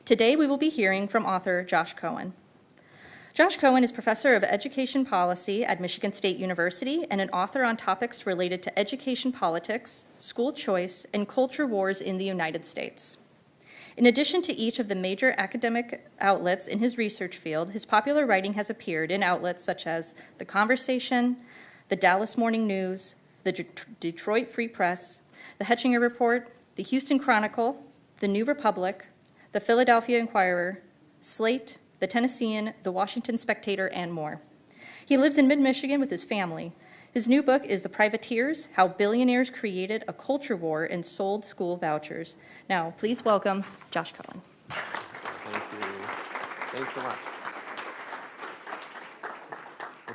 Today we will be hearing from author Josh Cowen. Josh Cowen is professor of education policy at Michigan State University and an author on topics related to education politics, school choice, and culture wars in the United States. In addition to each of the major academic outlets in his research field, his popular writing has appeared in outlets such as The Conversation, the Dallas Morning News, the Detroit Free Press, the Hechinger Report, the Houston Chronicle, the New Republic, the Philadelphia Inquirer, Slate, the Tennessean, the Washington Spectator, and more. He lives in mid-Michigan with his family. His new book is The Privateers, How Billionaires Created a Culture War and Sold School Vouchers. Now, please welcome Josh Cowen. Thank you. Thanks so much.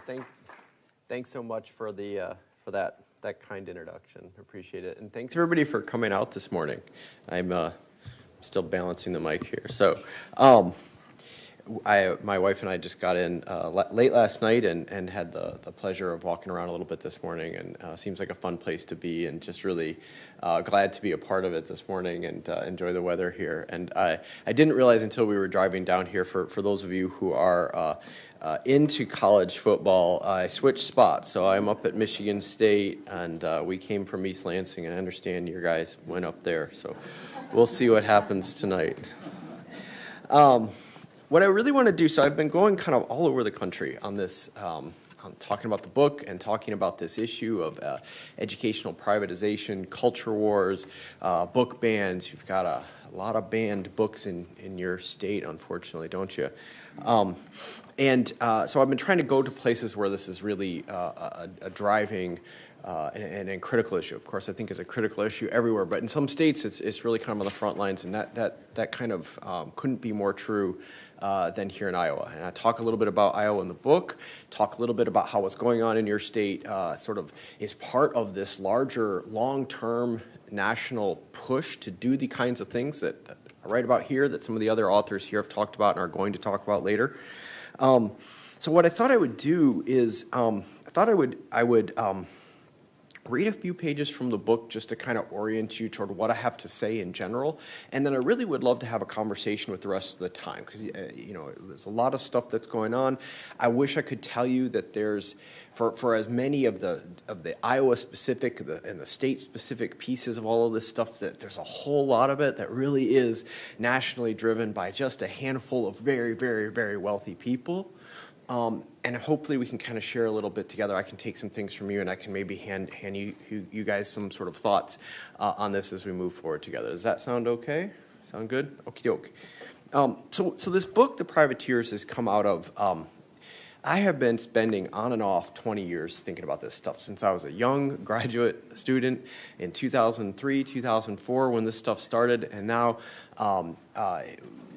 Well, thanks so much for that kind introduction. Appreciate it. And thanks everybody for coming out this morning. I'm still balancing the mic here. So, my wife and I just got in late last night and had the pleasure of walking around a little bit this morning, and seems like a fun place to be, and just really glad to be a part of it this morning and enjoy the weather here. And I didn't realize until we were driving down here, for those of you who are into college football, I switched spots. So I'm up at Michigan State, and we came from East Lansing, and I understand your guys went up there. So we'll see what happens tonight. What I really want to do, so I've been going kind of all over the country on this, on talking about the book and talking about this issue of educational privatization, culture wars, book bans. You've got a lot of banned books in your state, unfortunately, don't you? So I've been trying to go to places where this is really a driving and critical issue. Of course, I think it's a critical issue everywhere, but in some states it's really kind of on the front lines, and that kind of couldn't be more true than here in Iowa. And I talk a little bit about Iowa in the book, talk a little bit about how what's going on in your state sort of is part of this larger long-term national push to do the kinds of things that I write about here, that some of the other authors here have talked about and are going to talk about later. So what I thought I would do is I would read a few pages from the book just to kind of orient you toward what I have to say in general, and then I really would love to have a conversation with the rest of the time, because there's a lot of stuff that's going on. I wish I could tell you that there's, for as many of the Iowa specific and the state specific pieces of all of this stuff, that there's a whole lot of it that really is nationally driven by just a handful of very, very, very wealthy people. And hopefully we can kind of share a little bit together. I can take some things from you, and I can maybe hand you guys some sort of thoughts on this as we move forward together. Does that sound okay? Sound good? Okie doke. So this book, The Privateers, has come out of, I have been spending on and off 20 years thinking about this stuff since I was a young graduate student in 2003, 2004 when this stuff started, and now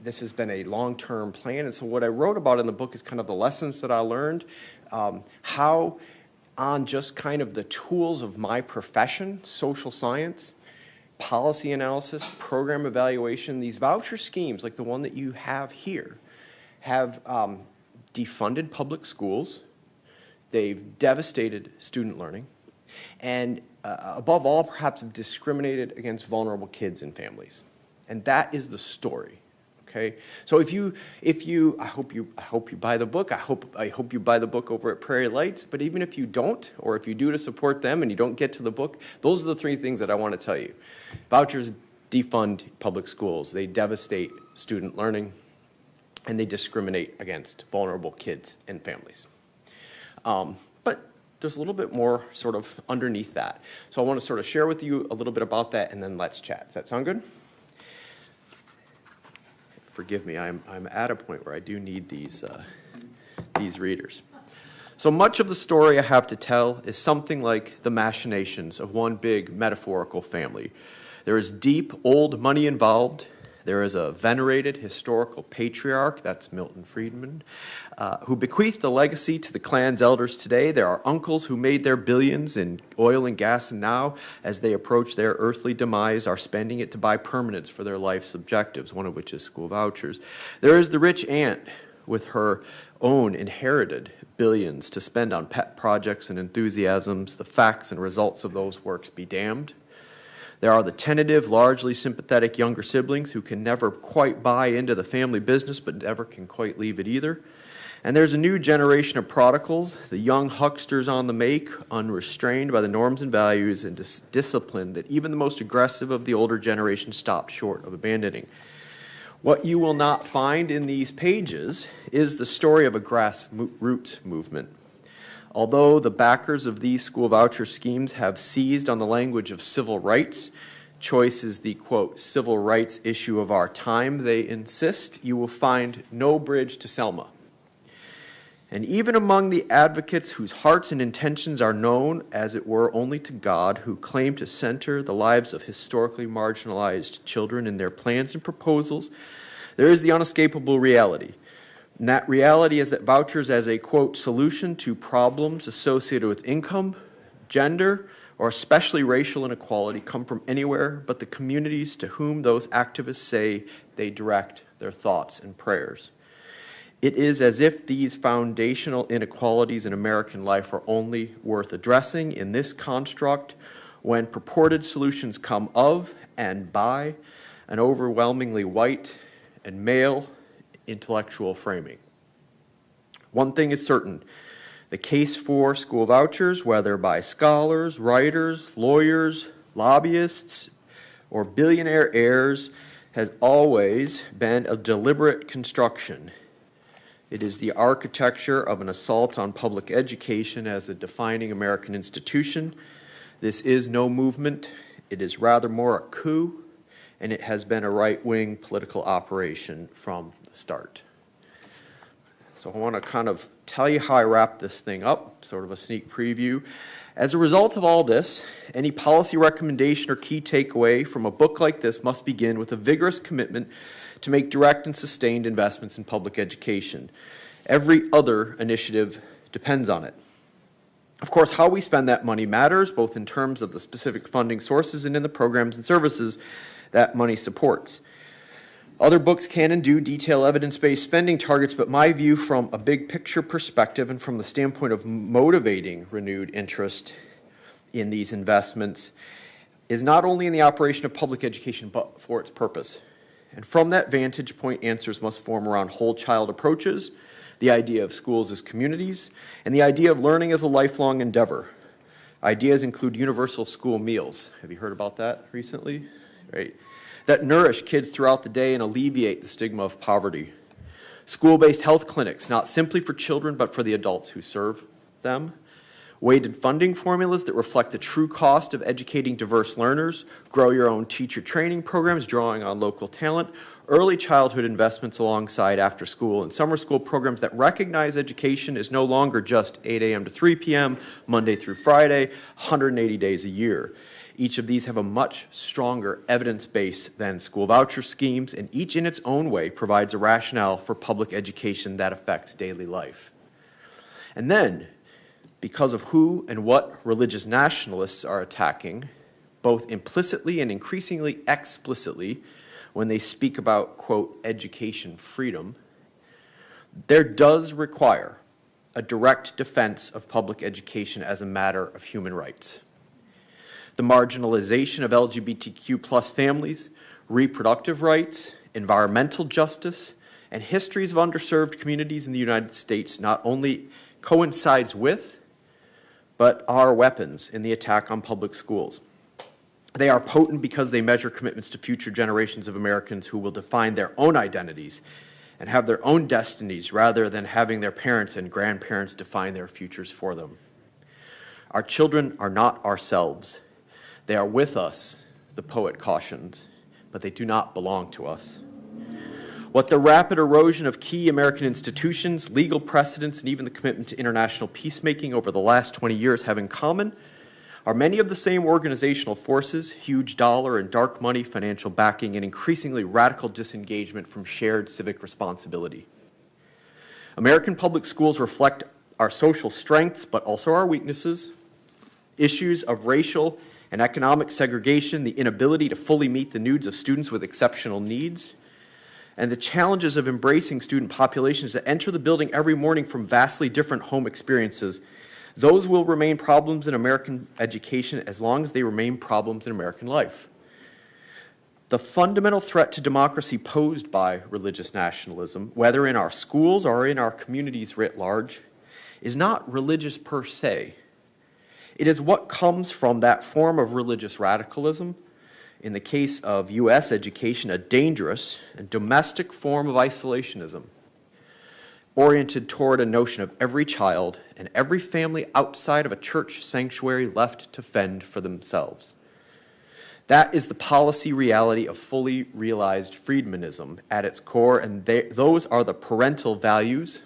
this has been a long-term plan. And so what I wrote about in the book is kind of the lessons that I learned, how on just kind of the tools of my profession, social science, policy analysis, program evaluation, these voucher schemes like the one that you have here have defunded public schools, they've devastated student learning, and above all, perhaps have discriminated against vulnerable kids and families. And that is the story. Okay, so if you, I hope you buy the book. I hope you buy the book over at Prairie Lights. But even if you don't, or if you do to support them and you don't get to the book, those are the three things that I want to tell you. Vouchers defund public schools. They devastate student learning, and they discriminate against vulnerable kids and families. But there's a little bit more sort of underneath that. So I want to sort of share with you a little bit about that, and then let's chat. Does that sound good? Forgive me, I'm at a point where I do need these readers. So much of the story I have to tell is something like the machinations of one big metaphorical family. There is deep old money involved. There is a venerated historical patriarch, that's Milton Friedman, who bequeathed a legacy to the clan's elders today. There are uncles who made their billions in oil and gas, and now, as they approach their earthly demise, are spending it to buy permanence for their life's objectives, one of which is school vouchers. There is the rich aunt with her own inherited billions to spend on pet projects and enthusiasms. The facts and results of those works be damned. There are the tentative, largely sympathetic younger siblings who can never quite buy into the family business but never can quite leave it either. And there's a new generation of prodigals, the young hucksters on the make, unrestrained by the norms and values and discipline that even the most aggressive of the older generation stopped short of abandoning. What you will not find in these pages is the story of a grassroots movement. Although the backers of these school voucher schemes have seized on the language of civil rights, choice is the, quote, civil rights issue of our time, they insist, you will find no bridge to Selma. And even among the advocates whose hearts and intentions are known, as it were, only to God, who claim to center the lives of historically marginalized children in their plans and proposals, there is the unescapable reality. And that reality is that vouchers as a, quote, solution to problems associated with income, gender, or especially racial inequality come from anywhere but the communities to whom those activists say they direct their thoughts and prayers. It is as if these foundational inequalities in American life are only worth addressing in this construct when purported solutions come of and by an overwhelmingly white and male intellectual framing. One thing is certain, the case for school vouchers, whether by scholars, writers, lawyers, lobbyists, or billionaire heirs, has always been a deliberate construction. It is the architecture of an assault on public education as a defining American institution. This is no movement. It is rather more a coup, and it has been a right-wing political operation from the start. So I want to kind of tell you how I wrap this thing up, sort of a sneak preview. As a result of all this, any policy recommendation or key takeaway from a book like this must begin with a vigorous commitment to make direct and sustained investments in public education. Every other initiative depends on it. Of course, how we spend that money matters, both in terms of the specific funding sources and in the programs and services that money supports. Other books can and do detail evidence-based spending targets, but my view from a big picture perspective and from the standpoint of motivating renewed interest in these investments is not only in the operation of public education, but for its purpose. And from that vantage point, answers must form around whole child approaches, the idea of schools as communities, and the idea of learning as a lifelong endeavor. Ideas include universal school meals. Have you heard about that recently? Right. That nourish kids throughout the day and alleviate the stigma of poverty. School-based health clinics, not simply for children, but for the adults who serve them. Weighted funding formulas that reflect the true cost of educating diverse learners, grow your own teacher training programs drawing on local talent, early childhood investments alongside after school and summer school programs that recognize education is no longer just 8 a.m. to 3 p.m., Monday through Friday, 180 days a year. Each of these have a much stronger evidence base than school voucher schemes, and each in its own way provides a rationale for public education that affects daily life. And then, because of who and what religious nationalists are attacking, both implicitly and increasingly explicitly, when they speak about, quote, education freedom, there does require a direct defense of public education as a matter of human rights. The marginalization of LGBTQ plus families, reproductive rights, environmental justice, and histories of underserved communities in the United States not only coincides with, but are weapons in the attack on public schools. They are potent because they measure commitments to future generations of Americans who will define their own identities and have their own destinies rather than having their parents and grandparents define their futures for them. Our children are not ourselves. They are with us, the poet cautions, but they do not belong to us. What the rapid erosion of key American institutions, legal precedents, and even the commitment to international peacemaking over the last 20 years have in common are many of the same organizational forces, huge dollar and dark money financial backing, and increasingly radical disengagement from shared civic responsibility. American public schools reflect our social strengths, but also our weaknesses, issues of racial and economic segregation, the inability to fully meet the needs of students with exceptional needs, and the challenges of embracing student populations that enter the building every morning from vastly different home experiences Those will remain problems in American education as long as they remain problems in American life. The fundamental threat to democracy posed by religious nationalism, whether in our schools or in our communities writ large, is not religious per se. It is what comes from that form of religious radicalism, in the case of U.S. education, a dangerous and domestic form of isolationism, oriented toward a notion of every child and every family outside of a church sanctuary left to fend for themselves. That is the policy reality of fully realized Friedmanism at its core, and those are the parental values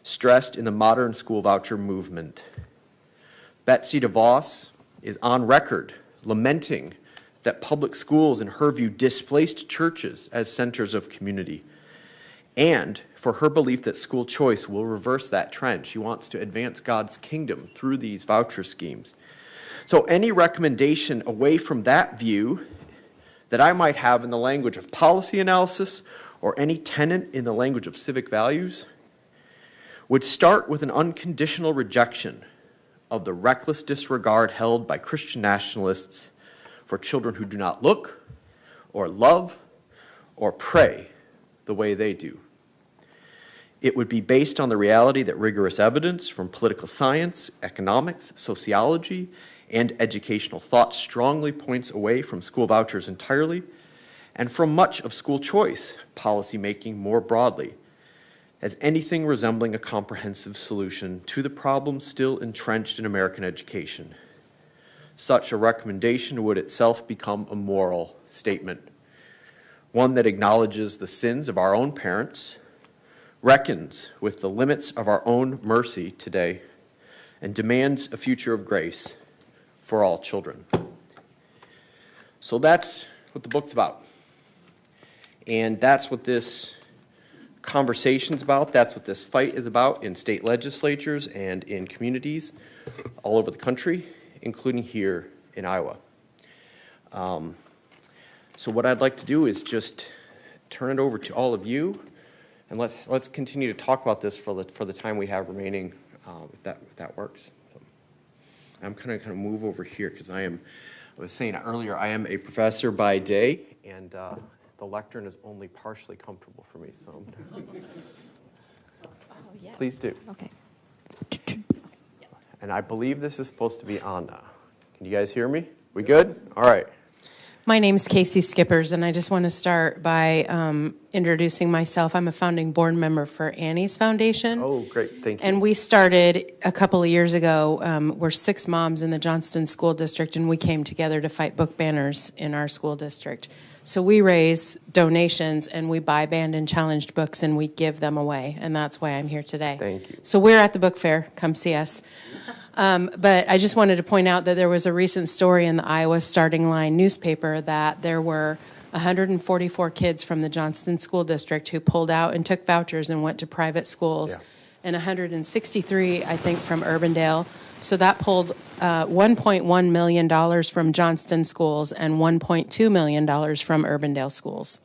stressed in the modern school voucher movement. Betsy DeVos is on record lamenting that public schools, in her view, displaced churches as centers of community, and for her belief that school choice will reverse that trend. She wants to advance God's kingdom through these voucher schemes. So any recommendation away from that view that I might have in the language of policy analysis or any tenet in the language of civic values would start with an unconditional rejection of the reckless disregard held by Christian nationalists for children who do not look or love or pray the way they do. It would be based on the reality that rigorous evidence from political science, economics, sociology, and educational thought strongly points away from school vouchers entirely and from much of school choice policymaking more broadly as anything resembling a comprehensive solution to the problems still entrenched in American education. Such a recommendation would itself become a moral statement, one that acknowledges the sins of our own parents, reckons with the limits of our own mercy today, and demands a future of grace for all children. So that's what the book's about. And that's what this conversation's about. That's what this fight is about in state legislatures and in communities all over the country, including here in Iowa. So what I'd like to do is just turn it over to all of you, and let's continue to talk about this for the time we have remaining, if that works. I'm kind of move over here because I was saying earlier, I am a professor by day, and the lectern is only partially comfortable for me, so yes. Please do. Okay. And I believe this is supposed to be on now. Can you guys hear me? We good? All right. My name's Casey Skippers, and I just want to start by introducing myself. I'm a founding board member for Annie's Foundation. Oh, great. Thank you. And we started a couple of years ago. We're 6 moms in the Johnston School District, and we came together to fight book banners in our school district. So we raise donations, and we buy banned and challenged books, and we give them away, and that's why I'm here today. Thank you. So we're at the book fair. Come see us. But I just wanted to point out that there was a recent story in the Iowa Starting Line newspaper that there were 144 kids from the Johnston School District who pulled out and took vouchers and went to private schools, and 163, I think, from Urbandale. So that pulled $1.1 million from Johnston schools and $1.2 million from Urbandale schools.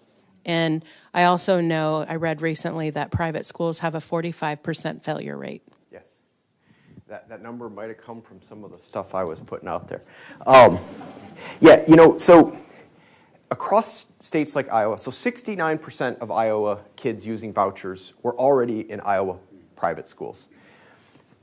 And I also know, I read recently that private schools have a 45% failure rate. Yes. That number might have come from some of the stuff I was putting out there. So across states like Iowa, so 69% of Iowa kids using vouchers were already in Iowa private schools.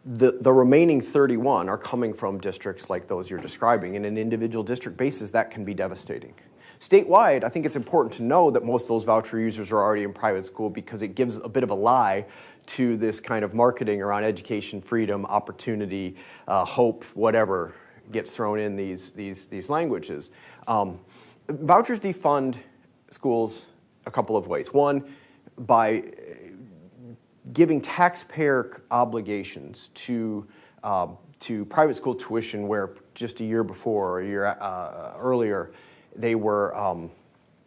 The remaining 31 are coming from districts like those you're describing. And in an individual district basis, that can be devastating. Statewide, I think it's important to know that most of those voucher users are already in private school because it gives a bit of a lie to this kind of marketing around education, freedom, opportunity, hope, whatever gets thrown in these languages. Vouchers defund schools a couple of ways. One, by giving taxpayer obligations to private school tuition where just a year before or a year earlier they were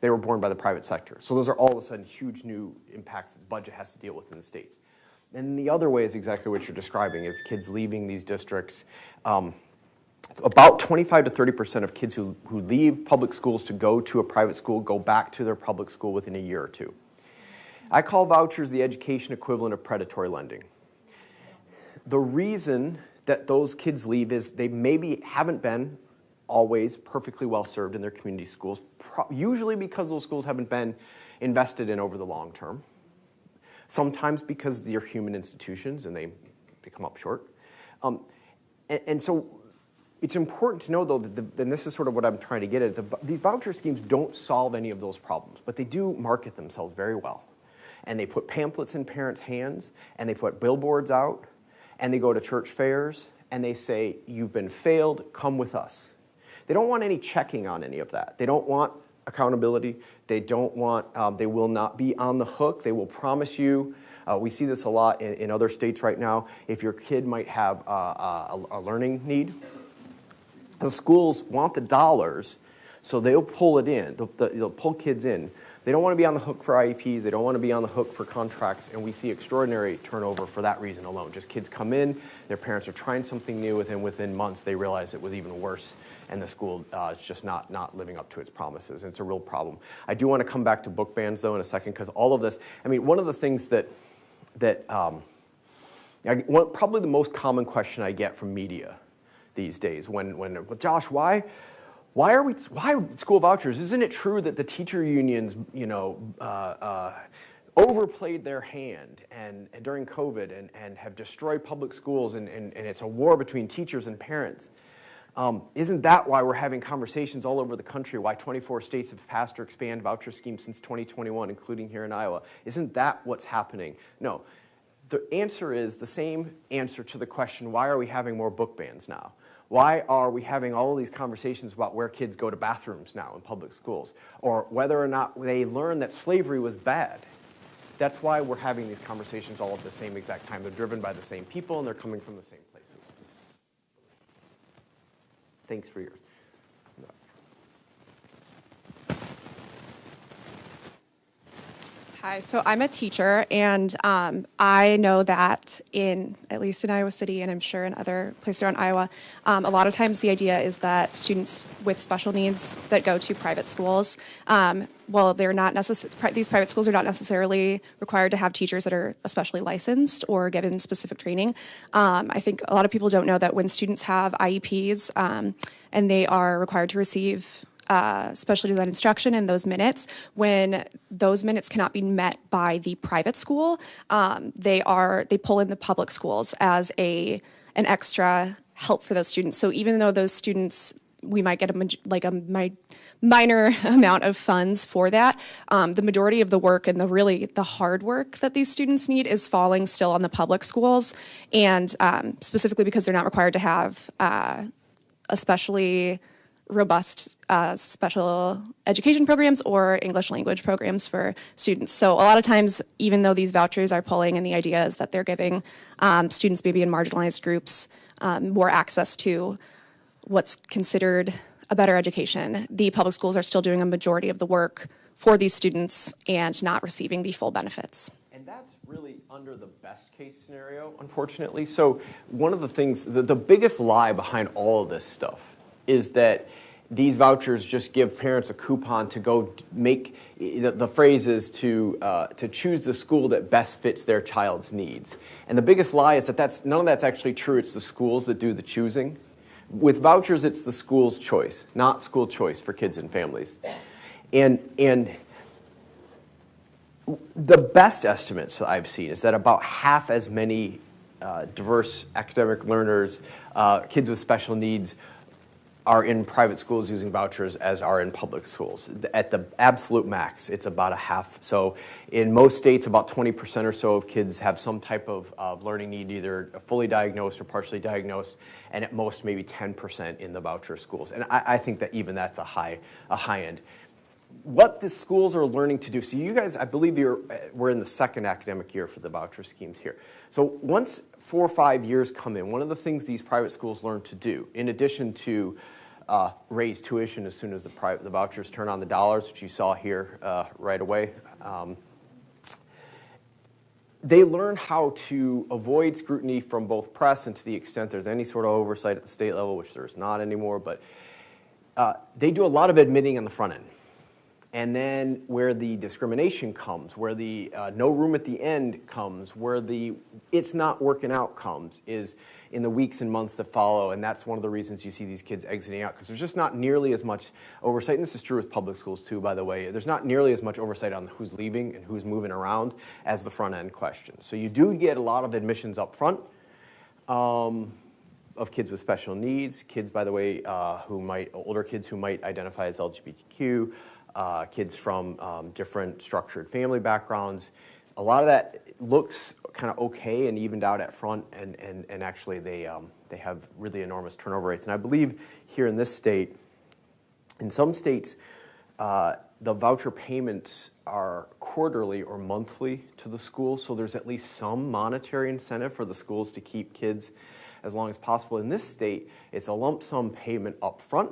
borne by the private sector. So those are all of a sudden huge new impacts the budget has to deal with in the states. And the other way is exactly what you're describing, is kids leaving these districts. About 25 to 30% of kids who leave public schools to go to a private school go back to their public school within a year or two. I call vouchers the education equivalent of predatory lending. The reason that those kids leave is they maybe haven't been always perfectly well served in their community schools, usually because those schools haven't been invested in over the long term. Sometimes because they're human institutions and they come up short. And so it's important to know, though, that and this is sort of what I'm trying to get at, these voucher schemes don't solve any of those problems, but they do market themselves very well. And they put pamphlets in parents' hands, and they put billboards out, and they go to church fairs, and they say, you've been failed, come with us. They don't want any checking on any of that. They don't want accountability. They don't want, they will not be on the hook. They will promise you, we see this a lot in other states right now, if your kid might have a learning need, the schools want the dollars, so they'll pull it in. They'll pull kids in. They don't want to be on the hook for IEPs. They don't want to be on the hook for contracts, and we see extraordinary turnover for that reason alone. Just kids come in, their parents are trying something new, and within months they realize it was even worse, and the school is just not living up to its promises. And it's a real problem. I do want to come back to book bans, though, in a second, because all of this, I mean, one of the things probably the most common question I get from media these days, well, Josh, why school vouchers? Isn't it true that the teacher unions, overplayed their hand and during COVID and have destroyed public schools and it's a war between teachers and parents? Isn't that why we're having conversations all over the country, why 24 states have passed or expanded voucher schemes since 2021, including here in Iowa? Isn't that what's happening? No. The answer is the same answer to the question, why are we having more book bans now? Why are we having all of these conversations about where kids go to bathrooms now in public schools? Or whether or not they learn that slavery was bad? That's why we're having these conversations all at the same exact time. They're driven by the same people and they're coming from the same places. Thanks for your... Hi, so I'm a teacher, and I know that at least in Iowa City, and I'm sure in other places around Iowa, a lot of times the idea is that students with special needs that go to private schools, they're not these private schools are not necessarily required to have teachers that are especially licensed or given specific training. I think a lot of people don't know that when students have IEPs and they are required to receive specially designed instruction in those minutes, when those minutes cannot be met by the private school, they pull in the public schools as an extra help for those students. So even though those students, we might get a minor amount of funds for that, the majority of the work and the hard work that these students need is falling still on the public schools, and specifically because they're not required to have especially robust special education programs or English language programs for students. So a lot of times, even though these vouchers are pulling, and the idea is that they're giving students maybe in marginalized groups more access to what's considered a better education, the public schools are still doing a majority of the work for these students and not receiving the full benefits. And that's really under the best case scenario, unfortunately. So one of the things, the biggest lie behind all of this stuff is that these vouchers just give parents a coupon to go make, the phrase is to choose the school that best fits their child's needs. And the biggest lie is that none of that's actually true. It's the schools that do the choosing. With vouchers, it's the school's choice, not school choice for kids and families. And the best estimates that I've seen is that about half as many diverse academic learners, kids with special needs, are in private schools using vouchers as are in public schools. At the absolute max, it's about a half. So in most states, about 20% or so of kids have some type of learning need, either fully diagnosed or partially diagnosed, and at most maybe 10% in the voucher schools. And I think that even that's a high end. What the schools are learning to do, so you guys, I believe we're in the second academic year for the voucher schemes here. So once 4 or 5 years come in, one of the things these private schools learn to do, in addition to raise tuition as soon as the vouchers turn on the dollars, which you saw here right away, they learn how to avoid scrutiny from both press, and to the extent there's any sort of oversight at the state level, which there's not anymore, but they do a lot of admitting on the front end. And then where the discrimination comes, where the no room at the end comes, where the it's not working out comes, is in the weeks and months that follow. And that's one of the reasons you see these kids exiting out, because there's just not nearly as much oversight. And this is true with public schools too, by the way. There's not nearly as much oversight on who's leaving and who's moving around as the front end questions. So you do get a lot of admissions up front of kids with special needs, kids, by the way, older kids who might identify as LGBTQ, kids from different structured family backgrounds. A lot of that looks kind of okay and evened out at front, and actually they have really enormous turnover rates. And I believe here in this state, in some states, the voucher payments are quarterly or monthly to the schools, so there's at least some monetary incentive for the schools to keep kids as long as possible. In this state, it's a lump sum payment up front,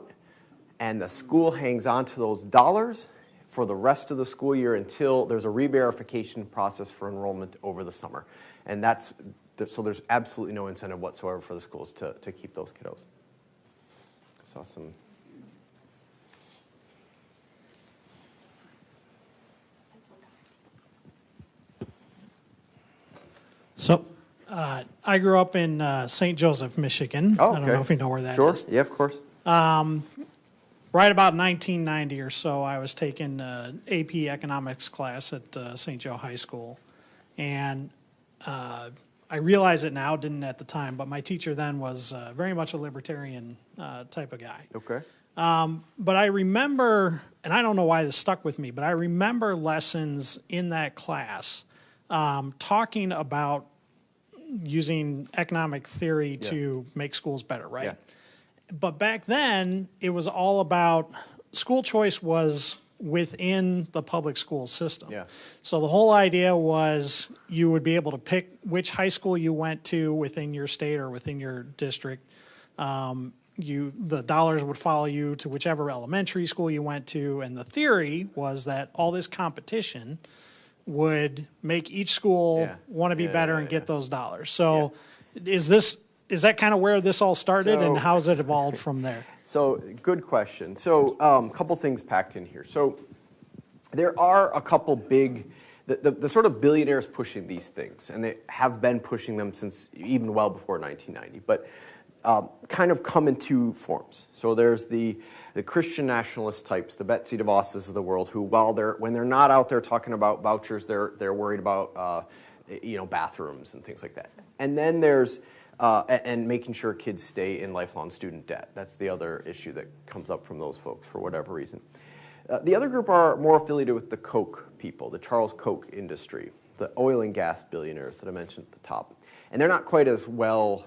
and the school hangs on to those dollars for the rest of the school year until there's a re-verification process for enrollment over the summer. And so there's absolutely no incentive whatsoever for the schools to keep those kiddos. I saw some. So, I grew up in St. Joseph, Michigan. Oh, okay. I don't know if you know where that Sure. is. Yeah, of course. Right about 1990 or so, I was taking AP economics class at St. Joe High School. And I realize it now, didn't at the time, but my teacher then was very much a libertarian type of guy. Okay. But I remember, and I don't know why this stuck with me, but I remember lessons in that class talking about using economic theory to make schools better, right? Yeah. But back then, it was all about school choice was within the public school system. Yeah. So the whole idea was you would be able to pick which high school you went to within your state or within your district. The dollars would follow you to whichever elementary school you went to, and the theory was that all this competition would make each school want to be better and get those dollars. So is that kind of where this all started, and how's it evolved from there? So, good question. So, a couple things packed in here. So, there are a couple big, the sort of billionaires pushing these things, and they have been pushing them since even well before 1990, but kind of come in two forms. So, there's the Christian nationalist types, the Betsy DeVosses of the world, who, when they're not out there talking about vouchers, they're worried about bathrooms and things like that. And then there's and making sure kids stay in lifelong student debt. That's the other issue that comes up from those folks for whatever reason. The other group are more affiliated with the Koch people, the Charles Koch industry, the oil and gas billionaires that I mentioned at the top. And they're not quite as well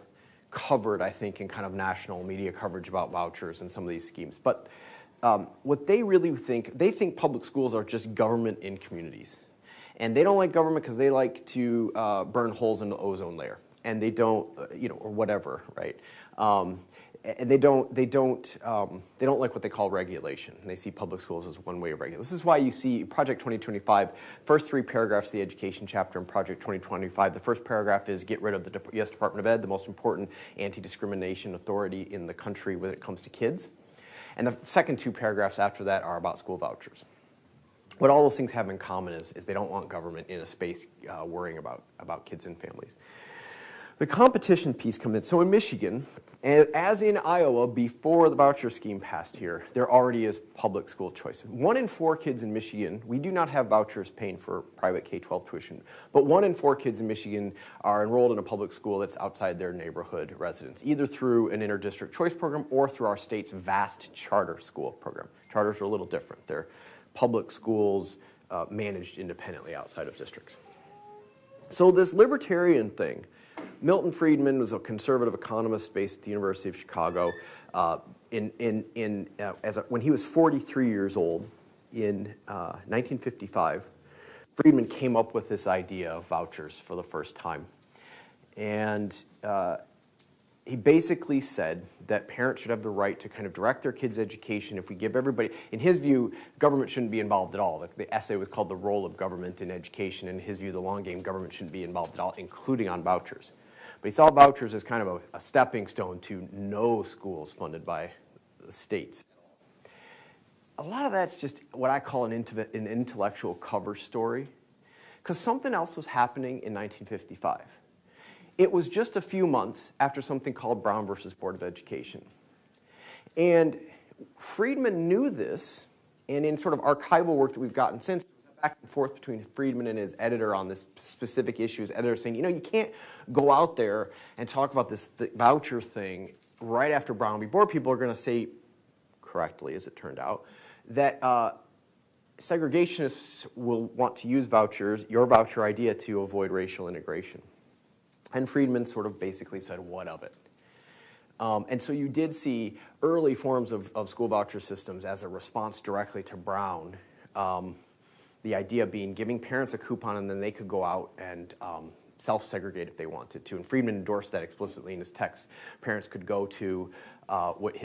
covered, I think, in kind of national media coverage about vouchers and some of these schemes. But what they really think, they think public schools are just government in communities. And they don't like government because they like to burn holes in the ozone layer. And they don't, or whatever, right? And they don't like what they call regulation. And they see public schools as one way of regulating. This is why you see Project 2025, first three paragraphs of the education chapter in Project 2025. The first paragraph is get rid of the U.S. Department of Ed, the most important anti-discrimination authority in the country when it comes to kids. And the second two paragraphs after that are about school vouchers. What all those things have in common is they don't want government in a space worrying about kids and families. The competition piece comes in. So in Michigan, as in Iowa, before the voucher scheme passed here, there already is public school choice. 1 in 4 kids in Michigan, we do not have vouchers paying for private K-12 tuition, but 1 in 4 kids in Michigan are enrolled in a public school that's outside their neighborhood residence, either through an interdistrict choice program or through our state's vast charter school program. Charters are a little different. They're public schools managed independently outside of districts. So this libertarian thing, Milton Friedman was a conservative economist based at the University of Chicago. When he was 43 years old in 1955, Friedman came up with this idea of vouchers for the first time. And he basically said that parents should have the right to kind of direct their kids' education. If we give everybody, in his view, government shouldn't be involved at all. The essay was called The Role of Government in Education. In his view, the long game, government shouldn't be involved at all, including on vouchers. But he saw vouchers as kind of a stepping stone to no schools funded by the states. a lot of that's just what I call an intellectual cover story, because something else was happening in 1955. It was just a few months after something called Brown versus Board of Education. And Friedman knew this, and in sort of archival work that we've gotten since, there was a back and forth between Friedman and his editor on this specific issue. His editor saying, you can't go out there and talk about this voucher thing right after Brown v. Board. People are going to say, correctly as it turned out, that segregationists will want to use vouchers, your voucher idea, to avoid racial integration. And Friedman sort of basically said, what of it? And so you did see early forms of school voucher systems as a response directly to Brown. The idea being giving parents a coupon and then they could go out and self-segregate if they wanted to. And Friedman endorsed that explicitly in his text. Parents could go to what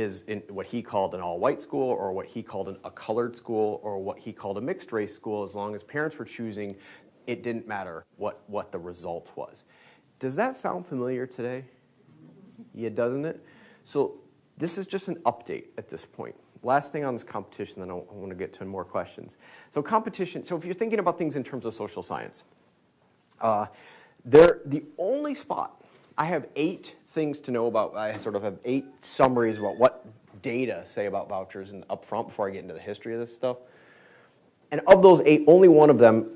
he called an all-white school, or what he called a colored school, or what he called a mixed-race school. As long as parents were choosing, it didn't matter what the result was. Does that sound familiar today? Yeah, doesn't it? So this is just an update at this point. Last thing on this competition, then I want to get to more questions. So competition, so if you're thinking about things in terms of social science, the only spot, I have 8 things to know about, I sort of have 8 summaries about what data say about vouchers and up front before I get into the history of this stuff. And of those 8, only one of them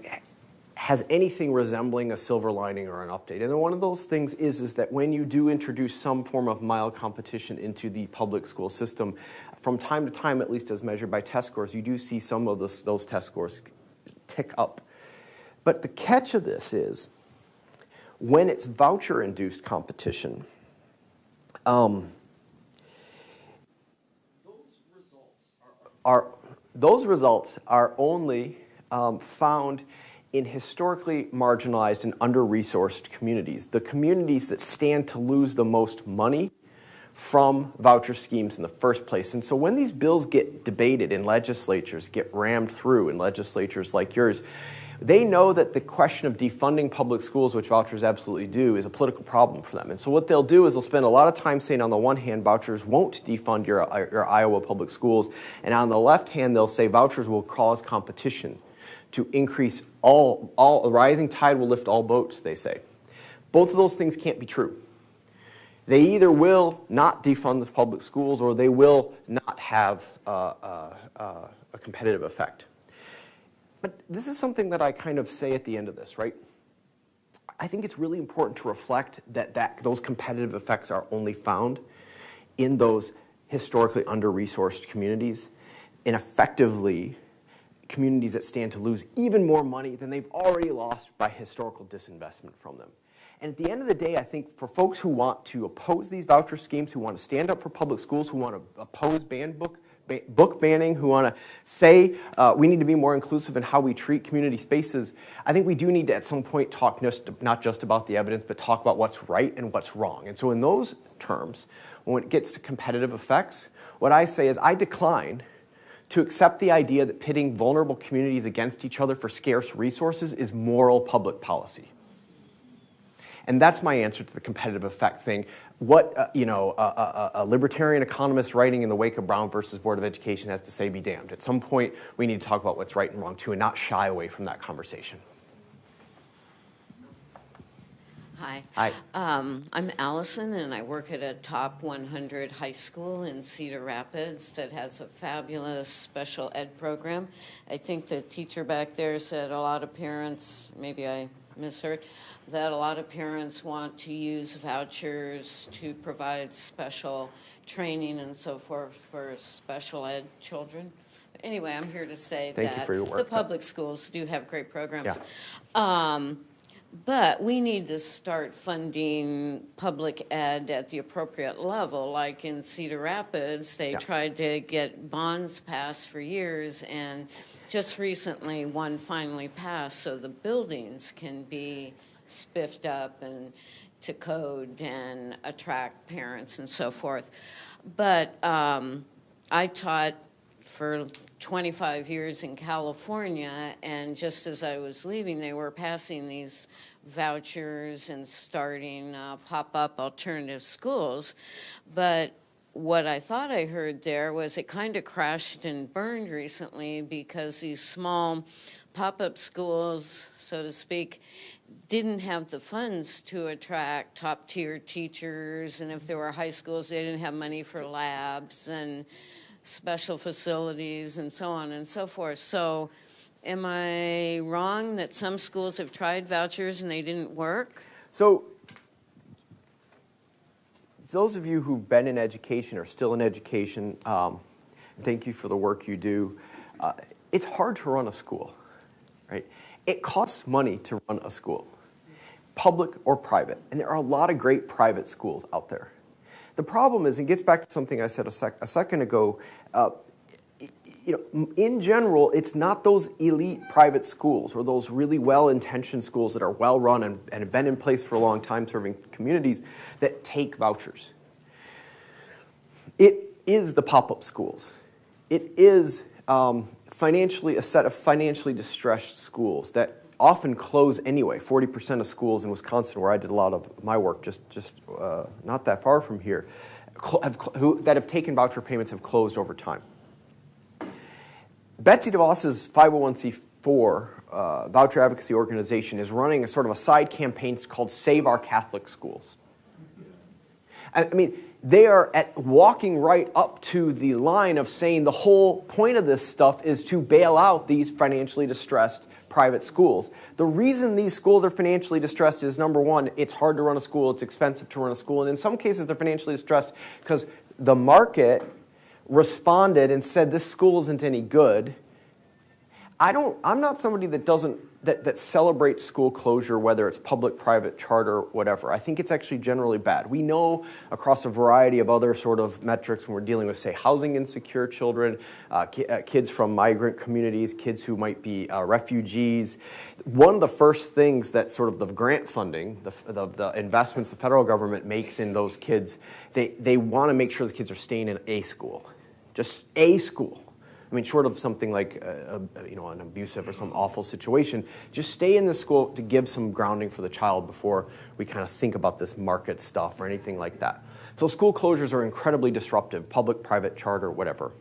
has anything resembling a silver lining or an update. And one of those things is that when you do introduce some form of mild competition into the public school system, from time to time, at least as measured by test scores, you do see some of those test scores tick up. But the catch of this is, when it's voucher-induced competition, those results are only found in historically marginalized and under-resourced communities, the communities that stand to lose the most money from voucher schemes in the first place. And so when these bills get debated in legislatures, get rammed through in legislatures like yours, they know that the question of defunding public schools, which vouchers absolutely do, is a political problem for them. And so what they'll do is they'll spend a lot of time saying, on the one hand, vouchers won't defund your Iowa public schools, and on the left hand, they'll say vouchers will cause competition to increase a rising tide will lift all boats, they say. Both of those things can't be true. They either will not defund the public schools, or they will not have a competitive effect. But this is something that I kind of say at the end of this, right? I think it's really important to reflect that those competitive effects are only found in those historically under-resourced communities, and effectively communities that stand to lose even more money than they've already lost by historical disinvestment from them. And at the end of the day, I think for folks who want to oppose these voucher schemes, who want to stand up for public schools, who want to oppose book banning, who want to say we need to be more inclusive in how we treat community spaces, I think we do need to at some point talk not just about the evidence, but talk about what's right and what's wrong. And so in those terms, when it gets to competitive effects, what I say is I decline to accept the idea that pitting vulnerable communities against each other for scarce resources is moral public policy. And that's my answer to the competitive effect thing. What a libertarian economist writing in the wake of Brown versus Board of Education has to say be damned. At some point, we need to talk about what's right and wrong too, and not shy away from that conversation. Hi. Hi. I'm Allison, and I work at a top 100 high school in Cedar Rapids that has a fabulous special ed program. I think the teacher back there said a lot of parents, maybe I misheard, that a lot of parents want to use vouchers to provide special training and so forth for special ed children. Anyway, I'm here to say Thank you that for your work. the public schools do have great programs. Yeah. But we need to start funding public ed at the appropriate level. Like in Cedar Rapids, they tried to get bonds passed for years, and just recently one finally passed, so the buildings can be spiffed up and to code and attract parents and so forth. But I taught for 25 years in California, and just as I was leaving, they were passing these vouchers and starting pop-up alternative schools. But what I thought I heard there was it kind of crashed and burned recently because these small pop-up schools, so to speak, didn't have the funds to attract top-tier teachers, and if there were high schools, they didn't have money for labs and special facilities and so on and so forth. So am I wrong that some schools have tried vouchers and they didn't work? So those of you who've been in education or still in education, thank you for the work you do. It's hard to run a school, right? It costs money to run a school, public or private, and there are a lot of great private schools out there. The problem is, it gets back to something I said a second ago, in general, it's not those elite private schools or those really well-intentioned schools that are well-run and have been in place for a long time serving communities that take vouchers. It is the pop-up schools. It is a set of financially distressed schools that often close anyway. 40% of schools in Wisconsin, where I did a lot of my work, just not that far from here, that have taken voucher payments have closed over time. Betsy DeVos's 501c4 voucher advocacy organization is running a sort of a side campaign called Save Our Catholic Schools. I mean, they are walking right up to the line of saying the whole point of this stuff is to bail out these financially distressed private schools. The reason these schools are financially distressed is, number one, it's hard to run a school, it's expensive to run a school, and in some cases they're financially distressed because the market responded and said this school isn't any good. I'm not somebody that celebrates school closure, whether it's public, private, charter, whatever. I think it's actually generally bad. We know across a variety of other sort of metrics when we're dealing with, say, housing insecure children, kids from migrant communities, kids who might be refugees. One of the first things that sort of the grant funding, the investments the federal government makes in those kids, they want to make sure the kids are staying in a school, just a school. I mean, short of something like an abusive or some awful situation, just stay in the school to give some grounding for the child before we kind of think about this market stuff or anything like that. So school closures are incredibly disruptive, public, private, charter, whatever.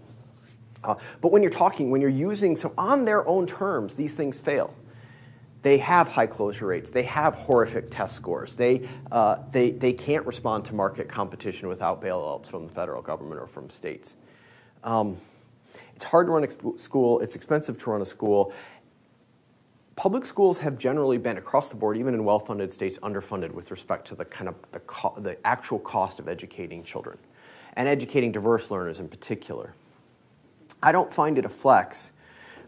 But when you're using some on their own terms, these things fail. They have high closure rates. They have horrific test scores. They can't respond to market competition without bailouts from the federal government or from states. It's hard to run a school. It's expensive to run a school. Public schools have generally been, across the board, even in well-funded states, underfunded with respect to the kind of the actual cost of educating children and educating diverse learners in particular. I don't find it a flex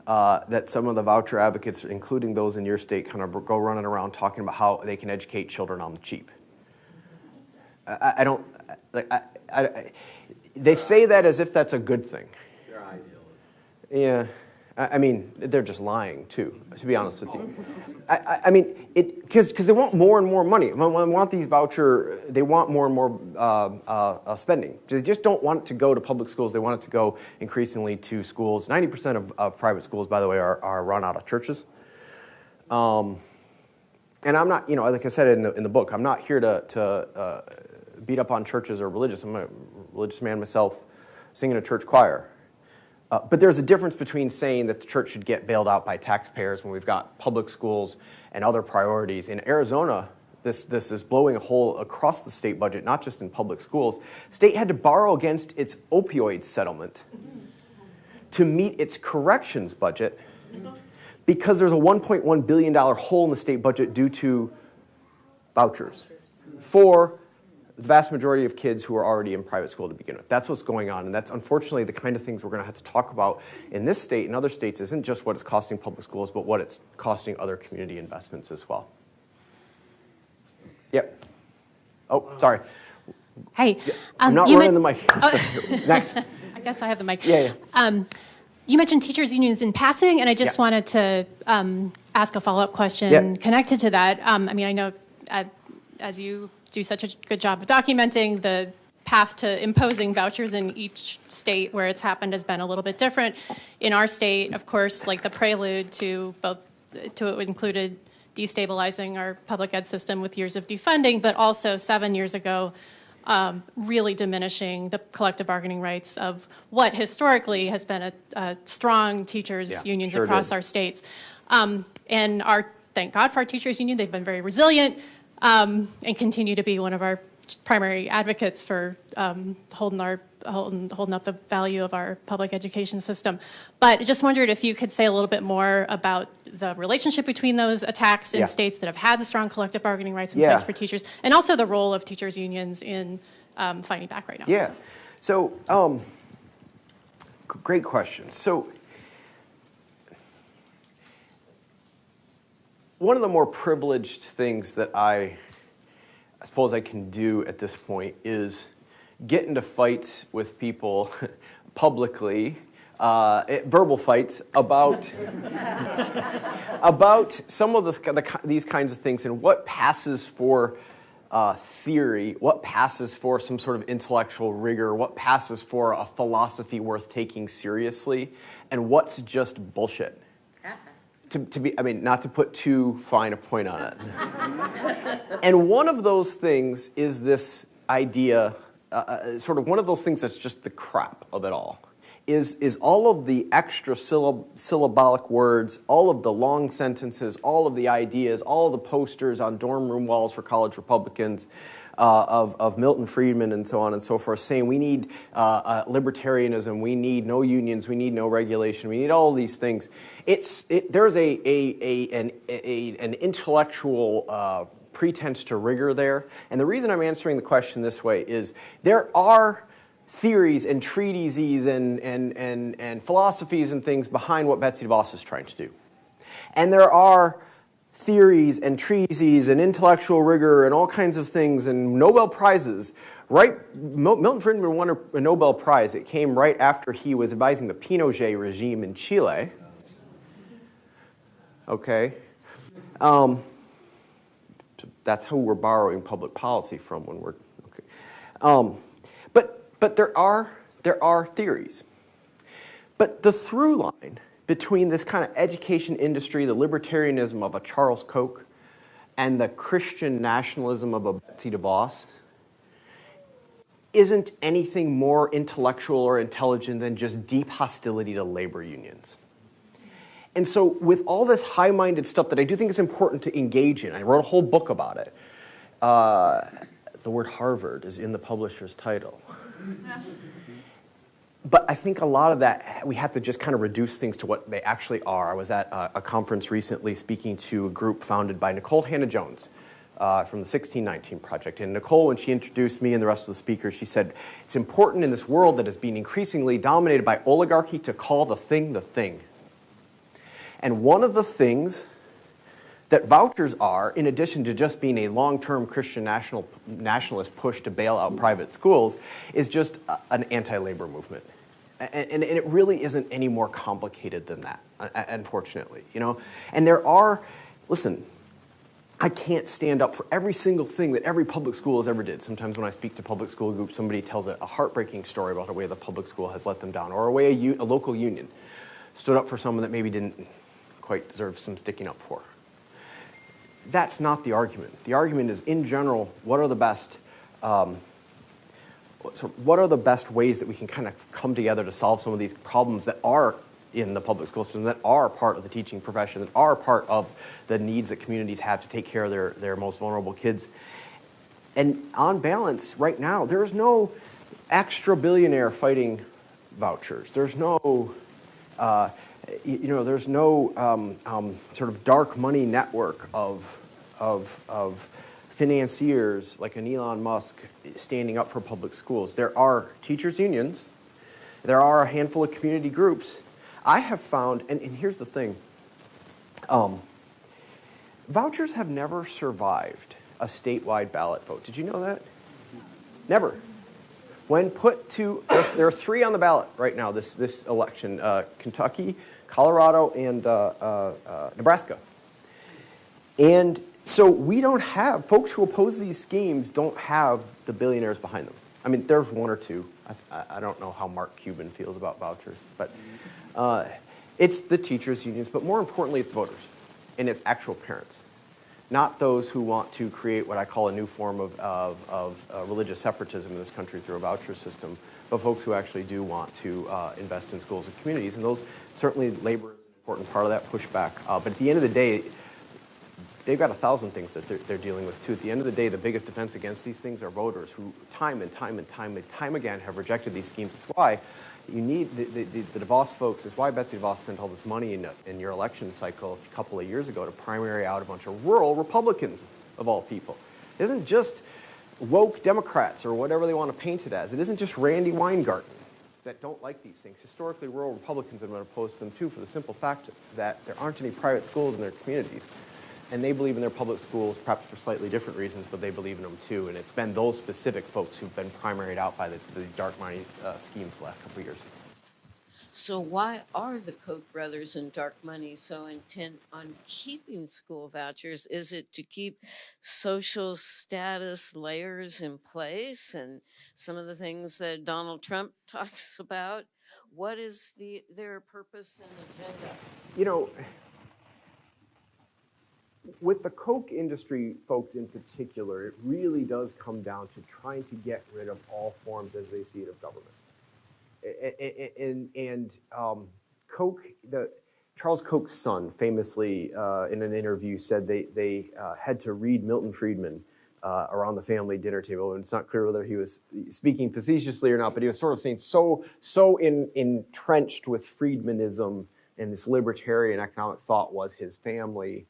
that some of the voucher advocates, including those in your state, kind of go running around talking about how they can educate children on the cheap. They say that as if that's a good thing. Yeah, I mean, they're just lying too, to be honest with you. I mean, because they want more and more money. When they want these they want more and more spending. They just don't want it to go to public schools. They want it to go increasingly to schools. 90% of private schools, by the way, are run out of churches. And I'm not, like I said in the book, I'm not here to beat up on churches or religious. I'm a religious man myself, singing a church choir. But there's a difference between saying that the church should get bailed out by taxpayers when we've got public schools and other priorities. In Arizona, this is blowing a hole across the state budget, not just in public schools. State had to borrow against its opioid settlement to meet its corrections budget because there's a $1.1 billion hole in the state budget due to vouchers for the vast majority of kids who are already in private school to begin with. That's what's going on, and that's unfortunately the kind of things we're going to have to talk about in this state and other states. Isn't just what it's costing public schools, but what it's costing other community investments as well. Yep. Oh, sorry. Hey. I'm not running the mic. Next. I guess I have the mic. Yeah. You mentioned teachers' unions in passing, and I just wanted to ask a follow-up question connected to that. I mean, I know as you do such a good job of documenting, the path to imposing vouchers in each state where it's happened has been a little bit different. In our state, of course, like the prelude to it included destabilizing our public ed system with years of defunding, but also 7 years ago, really diminishing the collective bargaining rights of what historically has been a strong teachers' unions sure across did. our states. And thank God for our teachers' union. They've been very resilient and continue to be one of our primary advocates for holding up the value of our public education system. But I just wondered if you could say a little bit more about the relationship between those attacks in states that have had the strong collective bargaining rights in place for teachers, and also the role of teachers' unions in fighting back right now. Yeah. So, great question. So, one of the more privileged things that I suppose I can do at this point is get into fights with people publicly, verbal fights about about some of these kinds of things and what passes for theory, what passes for some sort of intellectual rigor, what passes for a philosophy worth taking seriously, and what's just bullshit. Not to put too fine a point on it. And one of those things is this idea, sort of one of those things that's just the crap of it all, is all of the extra syllabolic words, all of the long sentences, all of the ideas, all of the posters on dorm room walls for college Republicans, of Milton Friedman and so on and so forth, saying we need libertarianism, we need no unions, we need no regulation, we need all of these things. There's an intellectual pretense to rigor there, and the reason I'm answering the question this way is there are theories and treatises and philosophies and things behind what Betsy DeVos is trying to do, and there are theories and treatises and intellectual rigor and all kinds of things and Nobel Prizes. Right, Milton Friedman won a Nobel Prize. It came right after he was advising the Pinochet regime in Chile. Okay, that's who we're borrowing public policy from when we're okay. But there are theories. But the through line between this kind of education industry, the libertarianism of a Charles Koch, and the Christian nationalism of a Betsy DeVos isn't anything more intellectual or intelligent than just deep hostility to labor unions. And so with all this high-minded stuff that I do think is important to engage in, I wrote a whole book about it. The word Harvard is in the publisher's title. But I think a lot of that, we have to just kind of reduce things to what they actually are. I was at a conference recently speaking to a group founded by Nicole Hannah-Jones from the 1619 Project. And Nicole, when she introduced me and the rest of the speakers, she said, it's important in this world that is being increasingly dominated by oligarchy to call the thing the thing. And one of the things that vouchers are, in addition to just being a long-term Christian nationalist push to bail out private schools, is just an anti-labor movement. And it really isn't any more complicated than that, unfortunately. And there are, listen, I can't stand up for every single thing that every public school has ever did. Sometimes when I speak to public school groups, somebody tells a heartbreaking story about a way the public school has let them down, or a way a local union stood up for someone that maybe didn't quite deserve some sticking up for. That's not the argument. The argument is, in general, what are the best ways that we can kind of come together to solve some of these problems that are in the public school system, that are part of the teaching profession, that are part of the needs that communities have to take care of their most vulnerable kids. And on balance, right now, there's no extra billionaire fighting vouchers. There's no there's no sort of dark money network of financiers like an Elon Musk standing up for public schools. There are teachers' unions. There are a handful of community groups. I have found, and here's the thing, vouchers have never survived a statewide ballot vote. Did you know that? Never. When put to, there are 3 on the ballot right now this election, Kentucky, Colorado, and Nebraska. And so we don't have, folks who oppose these schemes don't have the billionaires behind them. I mean, there's 1 or 2. I don't know how Mark Cuban feels about vouchers, but it's the teachers' unions, but more importantly, it's voters, and it's actual parents. not those who want to create what I call a new form of religious separatism in this country through a voucher system, but folks who actually do want to invest in schools and communities. And those, certainly labor is an important part of that pushback. But at the end of the day, they've got 1,000 things that they're dealing with too. At the end of the day, the biggest defense against these things are voters who time and time again have rejected these schemes. It's why you need the DeVos folks. Is why Betsy DeVos spent all this money in your election cycle a couple of years ago to primary out a bunch of rural Republicans, of all people. It isn't just woke Democrats or whatever they want to paint it as. It isn't just Randy Weingarten that don't like these things. Historically, rural Republicans have been opposed to them too, for the simple fact that there aren't any private schools in their communities. And they believe in their public schools, perhaps for slightly different reasons, but they believe in them too. And it's been those specific folks who've been primaried out by these dark money schemes the last couple of years. So why are the Koch brothers and dark money so intent on keeping school vouchers? Is it to keep social status layers in place and some of the things that Donald Trump talks about? What is their purpose and agenda? You know, with the Koch industry folks in particular, it really does come down to trying to get rid of all forms, as they see it, of government. And Koch, Charles Koch's son, famously in an interview said they had to read Milton Friedman around the family dinner table, and it's not clear whether he was speaking facetiously or not, but he was sort of saying so entrenched with Friedmanism and this libertarian economic thought was his family.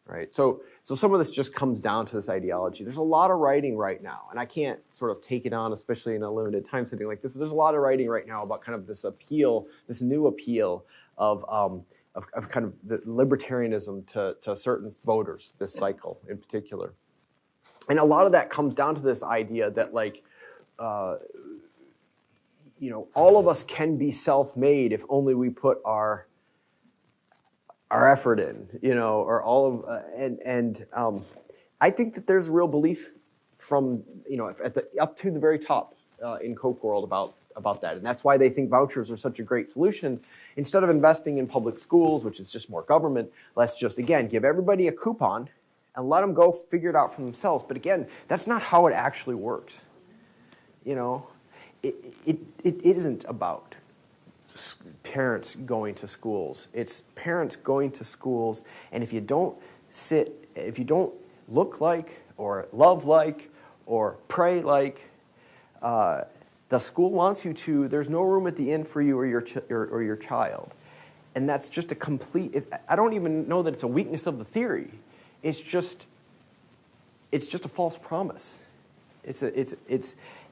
Right, so some of this just comes down to this ideology. There's a lot of writing right now, and I can't sort of take it on, especially in a limited time setting like this, but there's a lot of writing right now about kind of this appeal, this new appeal of kind of the libertarianism to certain voters, this cycle in particular. And a lot of that comes down to this idea that, like, you know, all of us can be self-made if only we put our effort in, you know, or all of, I think that there's real belief from, you know, up to the very top in Koch world about that. And that's why they think vouchers are such a great solution. Instead of investing in public schools, which is just more government, let's just, again, give everybody a coupon and let them go figure it out for themselves. But again, that's not how it actually works. You know, it isn't about parents going to schools. It's parents going to schools, and if you don't look like or love like or pray like the school wants you to, there's no room at the inn for you or your child. And that's just a complete, I don't even know that it's a weakness of the theory. It's just a false promise.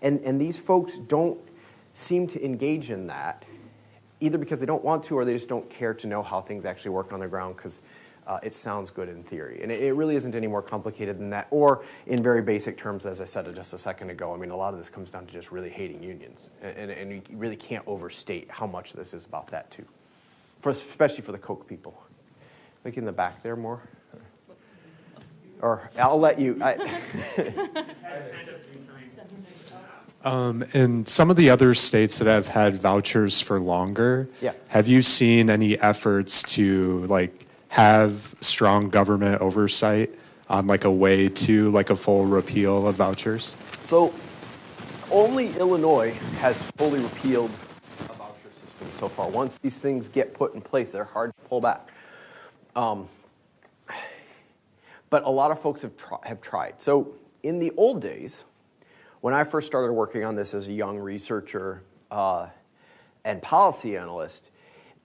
And these folks don't seem to engage in that, either because they don't want to or they just don't care to know how things actually work on the ground because it sounds good in theory. And it really isn't any more complicated than that, or in very basic terms, as I said just a second ago. I mean, a lot of this comes down to just really hating unions. And you really can't overstate how much this is about that, too, especially for the Koch people. Like in the back there more? Or I'll let you. In some of the other states that have had vouchers for longer, have you seen any efforts to like have strong government oversight on like a way to like a full repeal of vouchers? So only Illinois has fully repealed a voucher system so far. Once these things get put in place, they're hard to pull back. But a lot of folks have tried. So in the old days, when I first started working on this as a young researcher and policy analyst,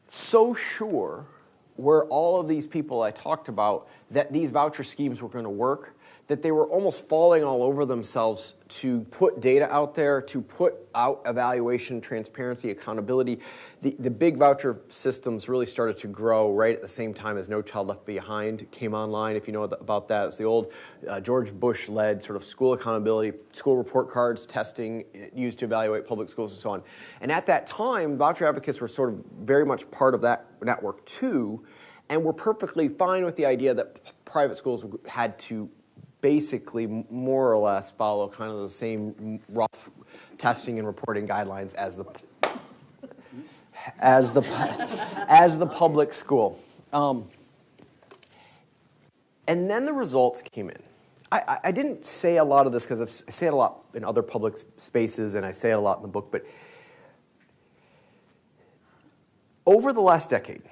so sure were all of these people I talked about that these voucher schemes were going to work, that they were almost falling all over themselves to put data out there, to put out evaluation, transparency, accountability. The big voucher systems really started to grow right at the same time as No Child Left Behind came online. If you know about that, it's the old George Bush-led sort of school accountability, school report cards, testing used to evaluate public schools and so on. And at that time, voucher advocates were sort of very much part of that network too, and were perfectly fine with the idea that private schools had to basically more or less follow kind of the same rough testing and reporting guidelines as the public school. And then the results came in. I didn't say a lot of this because I say it a lot in other public spaces, and I say it a lot in the book, but over the last decade,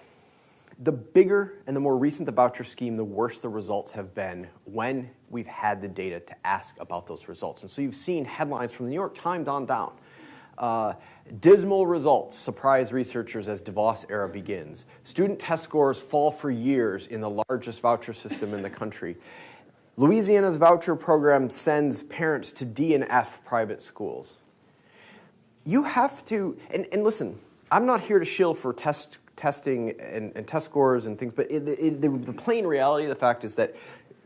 the bigger and the more recent the voucher scheme, the worse the results have been when we've had the data to ask about those results. And so you've seen headlines from the New York Times on down. Dismal results surprise researchers as DeVos era begins. Student test scores fall for years in the largest voucher system in the country. Louisiana's voucher program sends parents to D and F private schools. You have to, and listen, I'm not here to shill for testing and test scores and things, but the plain reality of the fact is that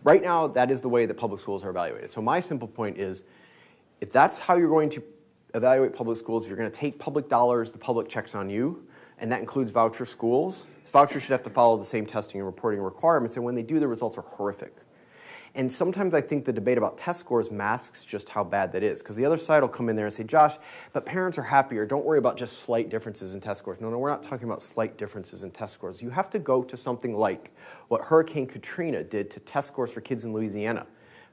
right now that is the way that public schools are evaluated. So my simple point is, if that's how you're going to evaluate public schools, if you're going to take public dollars, the public checks on you, and that includes voucher schools, vouchers should have to follow the same testing and reporting requirements, and when they do, the results are horrific. And sometimes I think the debate about test scores masks just how bad that is, because the other side will come in there and say, Josh, but parents are happier. Don't worry about just slight differences in test scores. No, we're not talking about slight differences in test scores. You have to go to something like what Hurricane Katrina did to test scores for kids in Louisiana,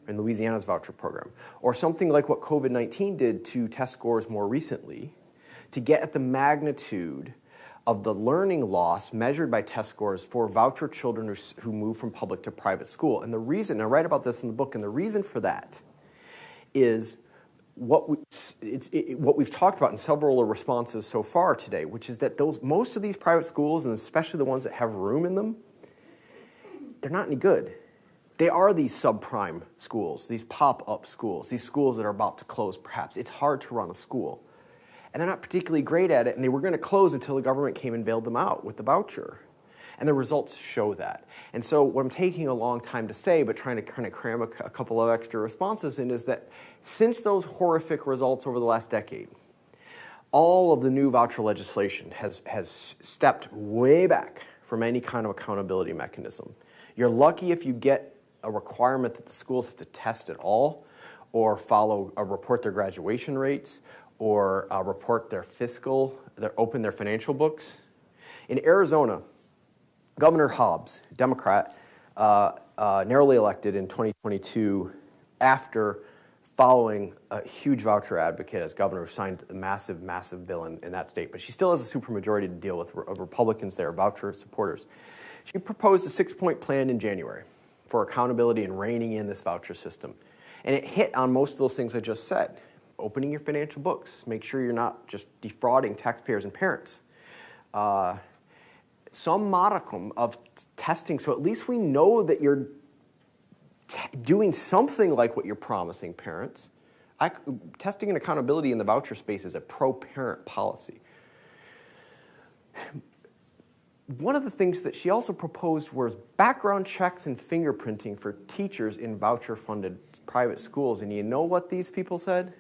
in Louisiana's voucher program, or something like what COVID-19 did to test scores more recently, to get at the magnitude of the learning loss measured by test scores for voucher children who move from public to private school. And the reason, I write about this in the book, and the reason for that is what we've talked about in several responses so far today, which is that most of these private schools, and especially the ones that have room in them, they're not any good. They are these subprime schools, these pop-up schools, these schools that are about to close perhaps. It's hard to run a school. And they're not particularly great at it, and they were going to close until the government came and bailed them out with the voucher. And the results show that. And so what I'm taking a long time to say, but trying to kind of cram a couple of extra responses in, is that since those horrific results over the last decade, all of the new voucher legislation has stepped way back from any kind of accountability mechanism. You're lucky if you get a requirement that the schools have to test at all, or report their graduation rates, or report open their financial books. In Arizona, Governor Hobbs, Democrat, narrowly elected in 2022 after following a huge voucher advocate as governor, who signed a massive, massive bill in that state. But she still has a supermajority to deal with of Republicans there, voucher supporters. She proposed a 6-point plan in January for accountability and reining in this voucher system. And it hit on most of those things I just said. Opening your financial books, make sure you're not just defrauding taxpayers and parents. Some modicum of testing, so at least we know that you're doing something like what you're promising parents. Testing and accountability in the voucher space is a pro-parent policy. One of the things that she also proposed was background checks and fingerprinting for teachers in voucher-funded private schools. And you know what these people said?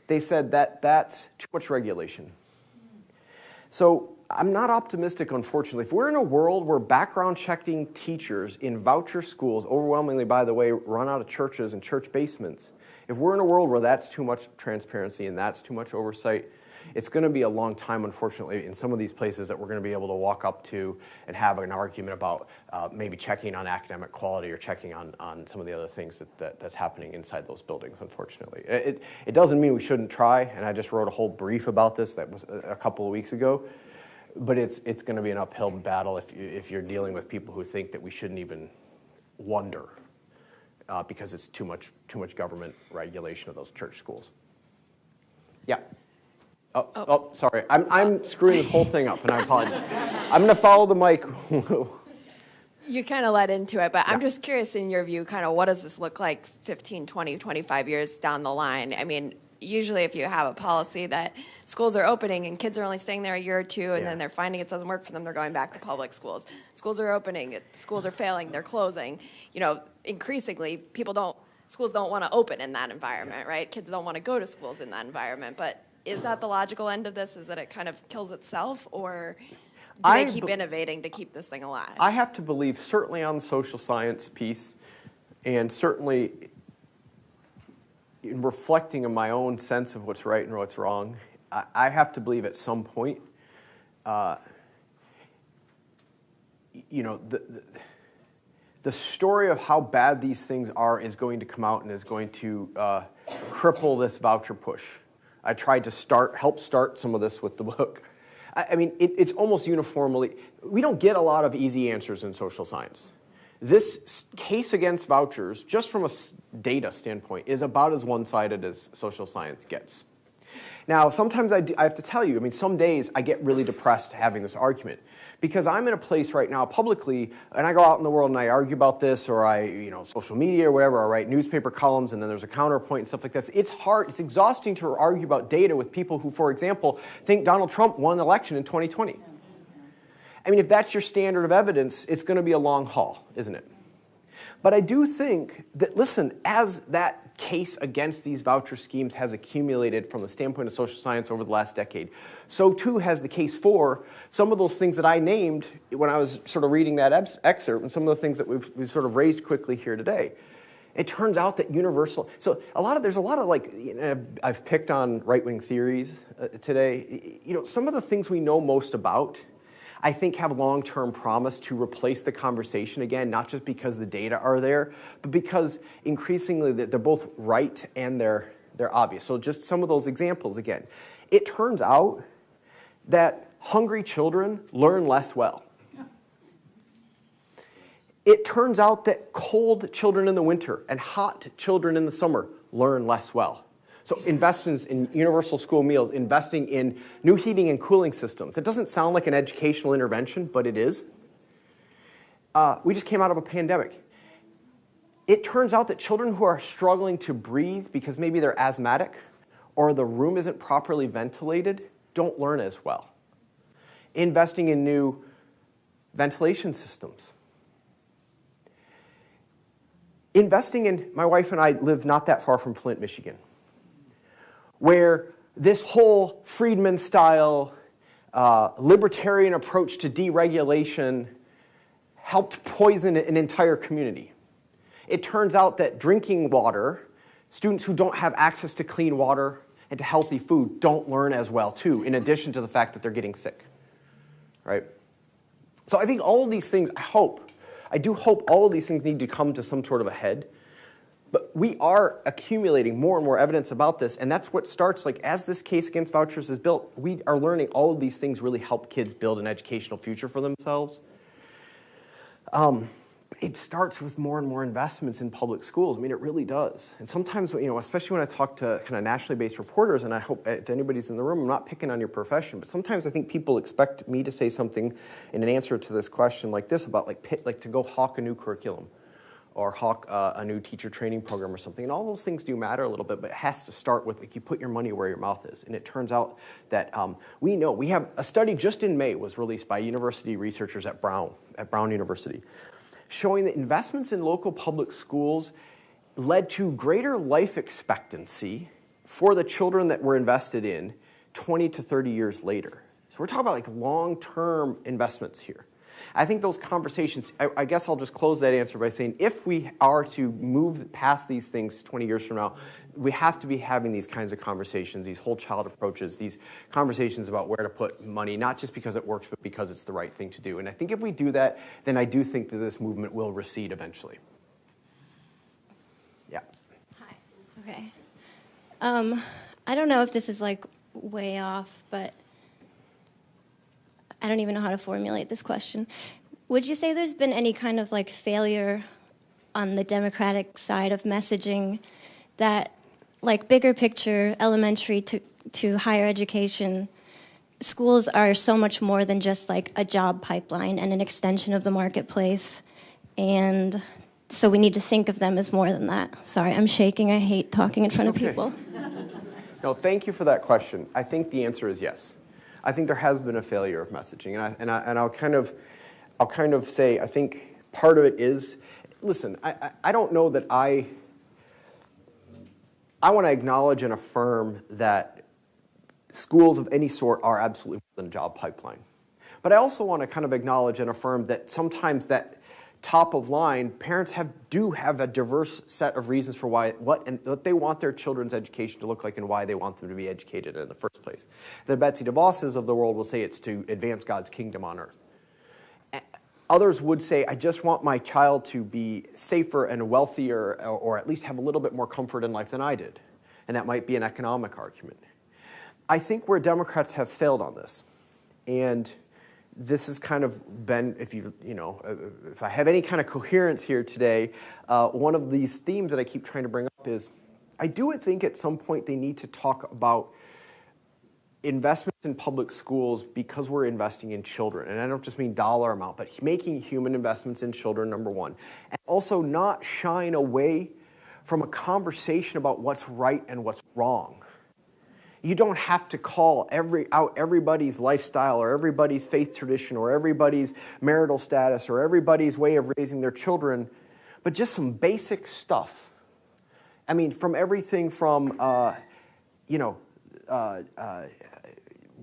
They said that that's too much regulation. So I'm not optimistic, unfortunately. If we're in a world where background checking teachers in voucher schools, overwhelmingly, by the way, run out of churches and church basements, if we're in a world where that's too much transparency and that's too much oversight, it's going to be a long time, unfortunately, in some of these places that we're going to be able to walk up to and have an argument about maybe checking on academic quality or checking on some of the other things that's happening inside those buildings, unfortunately. It doesn't mean we shouldn't try, and I just wrote a whole brief about this that was a couple of weeks ago, but it's going to be an uphill battle if you're dealing with people who think that we shouldn't even wonder because it's too much government regulation of those church schools. Yeah. Oh, sorry. I'm screwing this whole thing up, and I apologize. I'm going to follow the mic. You kind of led into it, but I'm just curious, in your view, kind of what does this look like 15, 20, 25 years down the line? I mean, usually if you have a policy that schools are opening and kids are only staying there a year or two, and then they're finding it doesn't work for them, they're going back to public schools. Schools are opening, schools are failing, they're closing. You know, increasingly, schools don't want to open in that environment, right? Kids don't want to go to schools in that environment, but is that the logical end of this? Is that it kind of kills itself, or do they keep innovating to keep this thing alive? I have to believe, certainly on the social science piece, and certainly in reflecting on my own sense of what's right and what's wrong, I have to believe at some point, the story of how bad these things are is going to come out and is going to cripple this voucher push. I tried to help start some of this with the book. I mean, it's almost uniformly, we don't get a lot of easy answers in social science. This case against vouchers, just from a data standpoint, is about as one-sided as social science gets. Now, sometimes I have to tell you, I mean, some days I get really depressed having this argument because I'm in a place right now publicly, and I go out in the world and I argue about this, or social media or whatever, I write newspaper columns, and then there's a counterpoint and stuff like this. It's hard, it's exhausting to argue about data with people who, for example, think Donald Trump won the election in 2020. I mean, if that's your standard of evidence, it's going to be a long haul, isn't it? But I do think that, listen, as that case against these voucher schemes has accumulated from the standpoint of social science over the last decade, so too has the case for some of those things that I named when I was sort of reading that excerpt, and some of the things that we've sort of raised quickly here today. It turns out that there's a lot of I've picked on right-wing theories today. Some of the things we know most about, I think, have long-term promise to replace the conversation again, not just because the data are there, but because increasingly they're both right and they're obvious. So just some of those examples again. It turns out that hungry children learn less well. It turns out that cold children in the winter and hot children in the summer learn less well. So investments in universal school meals, investing in new heating and cooling systems. It doesn't sound like an educational intervention, but it is. We just came out of a pandemic. It turns out that children who are struggling to breathe because maybe they're asthmatic or the room isn't properly ventilated don't learn as well. Investing in new ventilation systems. My wife and I live not that far from Flint, Michigan, where this whole Friedman-style libertarian approach to deregulation helped poison an entire community. It turns out that drinking water, students who don't have access to clean water and to healthy food don't learn as well, too, in addition to the fact that they're getting sick, right? So I think all of these things, I do hope all of these things need to come to some sort of a head. But we are accumulating more and more evidence about this, and that's what starts, as this case against vouchers is built, we are learning all of these things really help kids build an educational future for themselves. It starts with more and more investments in public schools. I mean, it really does. And sometimes, especially when I talk to kind of nationally based reporters, and I hope if anybody's in the room, I'm not picking on your profession, but sometimes I think people expect me to say something in an answer to this question like this about to go hawk a new curriculum, or hawk a new teacher training program or something. And all those things do matter a little bit, but it has to start with, you put your money where your mouth is. And it turns out that we have a study just in May was released by university researchers at Brown University, showing that investments in local public schools led to greater life expectancy for the children that were invested in 20 to 30 years later. So we're talking about long-term investments here. I think those conversations, I guess I'll just close that answer by saying if we are to move past these things 20 years from now, we have to be having these kinds of conversations, these whole child approaches, these conversations about where to put money, not just because it works, but because it's the right thing to do. And I think if we do that, then I do think that this movement will recede eventually. Yeah. Hi. Okay. I don't know if this is way off, but I don't even know how to formulate this question. Would you say there's been any kind of failure on the Democratic side of messaging that, bigger picture, elementary to higher education, schools are so much more than just a job pipeline and an extension of the marketplace, and so we need to think of them as more than that? Sorry, I'm shaking. I hate talking in front of people. No, thank you for that question. I think the answer is yes. I think there has been a failure of messaging, and I'll kind of say I think part of it is, listen, I don't know that I want to acknowledge and affirm that schools of any sort are absolutely more than a job pipeline, but I also want to kind of acknowledge and affirm that sometimes that top of line, parents do have a diverse set of reasons for what they want their children's education to look like and why they want them to be educated in the first place. The Betsy DeVosses of the world will say it's to advance God's kingdom on earth. Others would say, I just want my child to be safer and wealthier, or at least have a little bit more comfort in life than I did. And that might be an economic argument. I think where Democrats have failed on this, and this has kind of been, if I have any kind of coherence here today, one of these themes that I keep trying to bring up is, I do think at some point they need to talk about investments in public schools because we're investing in children. And I don't just mean dollar amount, but making human investments in children, number one. And also not shying away from a conversation about what's right and what's wrong. You don't have to call out everybody's lifestyle or everybody's faith tradition or everybody's marital status or everybody's way of raising their children, but just some basic stuff. I mean, from everything from,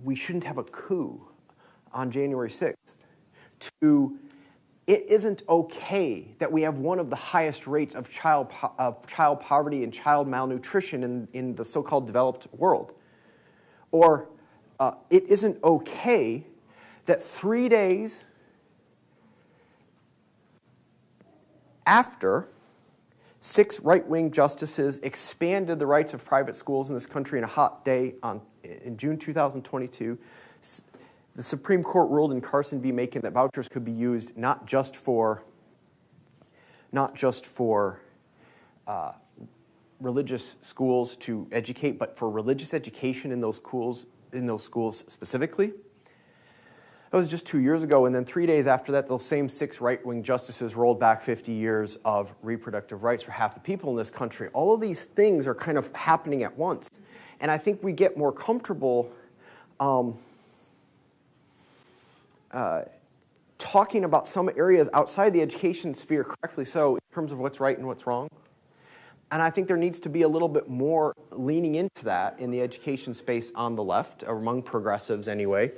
we shouldn't have a coup on January 6th, to it isn't okay that we have one of the highest rates of child poverty and child malnutrition in the so-called developed world. Or it isn't okay that 3 days after 6 right-wing justices expanded the rights of private schools in this country in a hot day in June 2022, the Supreme Court ruled in Carson v. Macon that vouchers could be used not just for religious schools to educate, but for religious education in those schools specifically. That was just 2 years ago, and then 3 days after that, those same 6 right-wing justices rolled back 50 years of reproductive rights for half the people in this country. All of these things are kind of happening at once, and I think we get more comfortable talking about some areas outside the education sphere, correctly so, in terms of what's right and what's wrong. And I think there needs to be a little bit more leaning into that in the education space on the left, or among progressives anyway,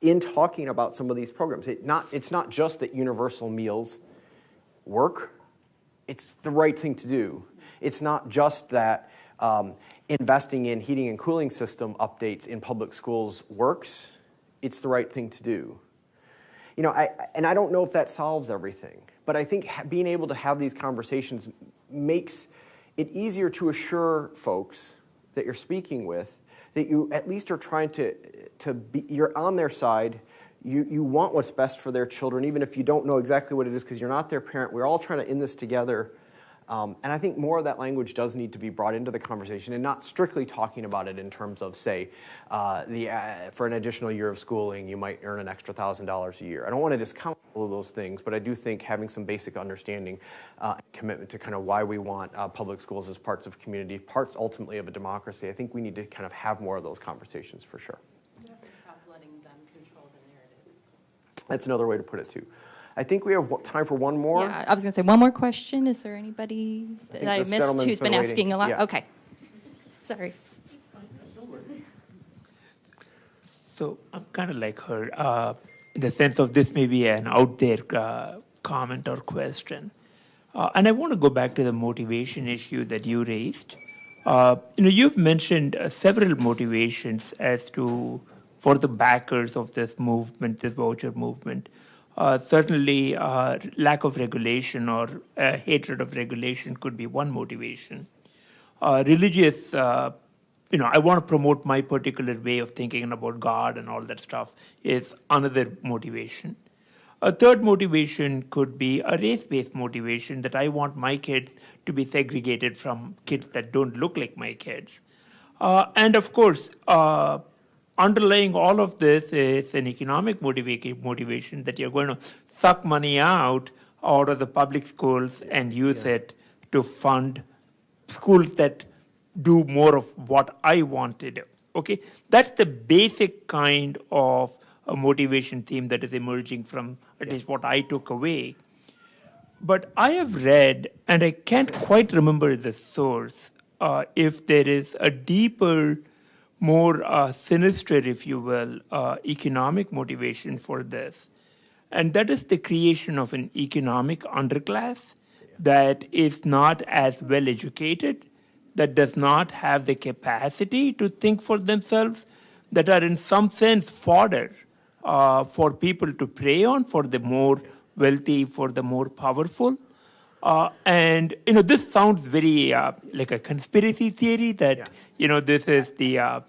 in talking about some of these programs. It's not just that universal meals work. It's the right thing to do. It's not just that investing in heating and cooling system updates in public schools works. It's the right thing to do. I don't know if that solves everything, but I think being able to have these conversations makes it easier to assure folks that you're speaking with that you at least are trying to be, you're on their side, you want what's best for their children, even if you don't know exactly what it is because you're not their parent. We're all trying to end this together. And I think more of that language does need to be brought into the conversation and not strictly talking about it in terms of, say, for an additional year of schooling, you might earn an extra $1,000 a year. I don't want to discount all of those things, but I do think having some basic understanding and commitment to kind of why we want public schools as parts of community, parts ultimately of a democracy, I think we need to kind of have more of those conversations for sure. You have to stop letting them control the narrative. That's another way to put it, too. I think we have time for one more. Yeah, I was going to say one more question. Is there anybody that I missed who's been asking a lot? Yeah. Okay. Sorry. So I'm kind of like her in the sense of this may be an out there comment or question. And I want to go back to the motivation issue that you raised. You've mentioned several motivations as to for the backers of this movement, this voucher movement. Certainly, lack of regulation or hatred of regulation could be one motivation. Religious, I want to promote my particular way of thinking about God and all that stuff is another motivation. A third motivation could be a race-based motivation that I want my kids to be segregated from kids that don't look like my kids. And of course, underlying all of this is an economic motivation that you're going to suck money out of the public schools and use it to fund schools that do more of what I want to do. Okay, that's the basic kind of a motivation theme that is emerging from at least what I took away. But I have read, and I can't quite remember the source, if there is a deeper, more sinister, if you will, economic motivation for this. And that is the creation of an economic underclass that is not as well educated, that does not have the capacity to think for themselves, that are in some sense fodder for people to prey on, for the more wealthy, for the more powerful. And, this sounds very like a conspiracy theory that, this is the,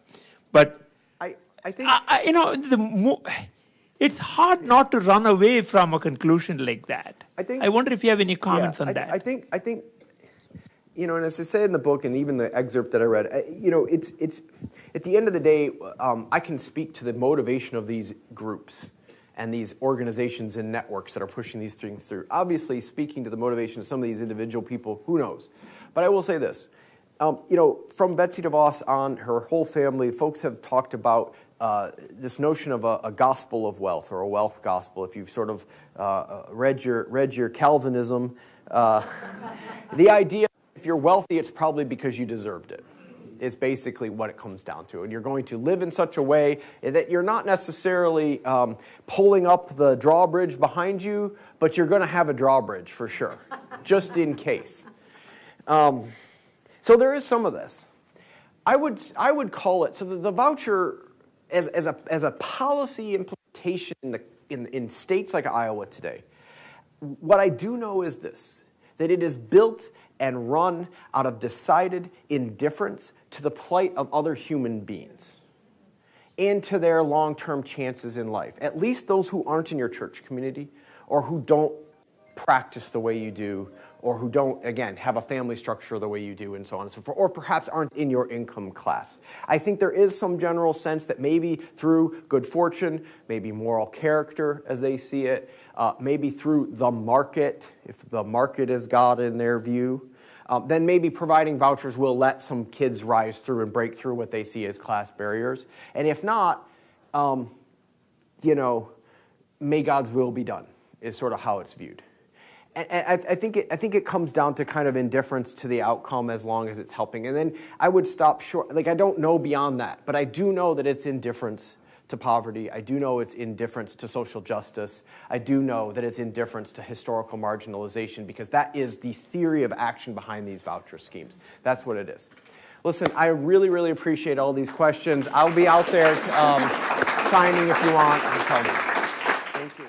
but I think, it's hard not to run away from a conclusion like that. I wonder if you have any comments on that. I think, and as I say in the book, and even the excerpt that I read, it's at the end of the day, I can speak to the motivation of these groups and these organizations and networks that are pushing these things through. Obviously, speaking to the motivation of some of these individual people, who knows? But I will say this, from Betsy DeVos on, her whole family, folks have talked about this notion of a gospel of wealth, or a wealth gospel. If you've sort of read your Calvinism, the idea, if you're wealthy, it's probably because you deserved it, is basically what it comes down to. And you're going to live in such a way that you're not necessarily pulling up the drawbridge behind you, but you're going to have a drawbridge for sure, just in case. So there is some of this. I would call it, so the voucher as a policy implementation in states like Iowa today, what I do know is this, that it is built and run out of decided indifference to the plight of other human beings and to their long-term chances in life, at least those who aren't in your church community or who don't practice the way you do, or who don't, again, have a family structure the way you do, and so on and so forth, or perhaps aren't in your income class. I think there is some general sense that maybe through good fortune, maybe moral character as they see it, maybe through the market, if the market is God in their view, then maybe providing vouchers will let some kids rise through and break through what they see as class barriers. And if not, may God's will be done, is sort of how it's viewed. And I think it comes down to kind of indifference to the outcome as long as it's helping. And then I would stop short. Like, I don't know beyond that, but I do know that it's indifference to poverty. I do know it's indifference to social justice. I do know that it's indifference to historical marginalization, because that is the theory of action behind these voucher schemes. That's what it is. Listen, I really, really appreciate all these questions. I'll be out there signing if you want. Thank you.